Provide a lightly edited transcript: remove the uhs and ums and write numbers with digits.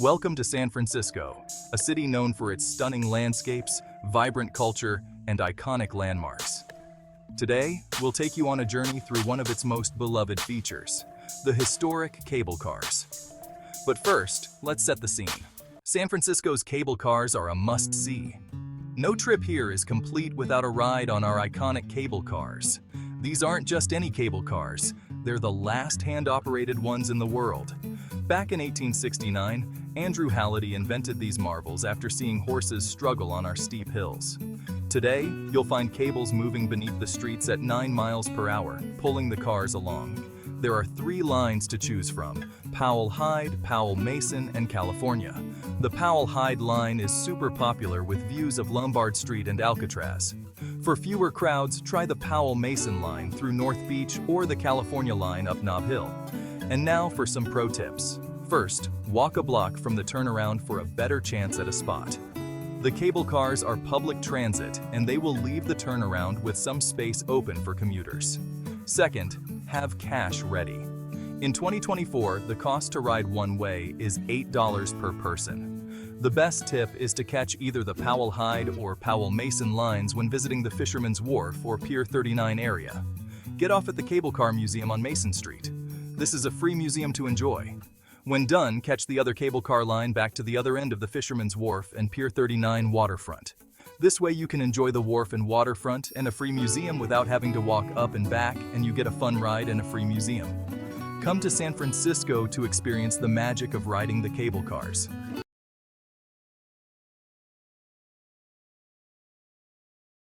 Welcome to San Francisco, a city known for its stunning landscapes, vibrant culture, and iconic landmarks. Today, we'll take you on a journey through one of its most beloved features, the historic cable cars. But first, let's set the scene. San Francisco's cable cars are a must-see. No trip here is complete without a ride on our iconic cable cars. These aren't just any cable cars, they're the last hand-operated ones in the world. Back in 1869, Andrew Halliday invented these marvels after seeing horses struggle on our steep hills. Today, you'll find cables moving beneath the streets at 9 miles per hour, pulling the cars along. There are 3 lines to choose from: Powell-Hyde, Powell-Mason, and California. The Powell-Hyde line is super popular with views of Lombard Street and Alcatraz. For fewer crowds, try the Powell-Mason line through North Beach or the California line up Nob Hill. And now for some pro tips. First, walk a block from the turnaround for a better chance at a spot. The cable cars are public transit, and they will leave the turnaround with some space open for commuters. Second, have cash ready. In 2024, the cost to ride one way is $8 per person. The best tip is to catch either the Powell-Hyde or Powell-Mason lines when visiting the Fisherman's Wharf or Pier 39 area. Get off at the Cable Car Museum on Mason Street. This is a free museum to enjoy. When done, catch the other cable car line back to the other end of the Fisherman's Wharf and Pier 39 waterfront. This way you can enjoy the wharf and waterfront and a free museum without having to walk up and back, and you get a fun ride and a free museum. Come to San Francisco to experience the magic of riding the cable cars.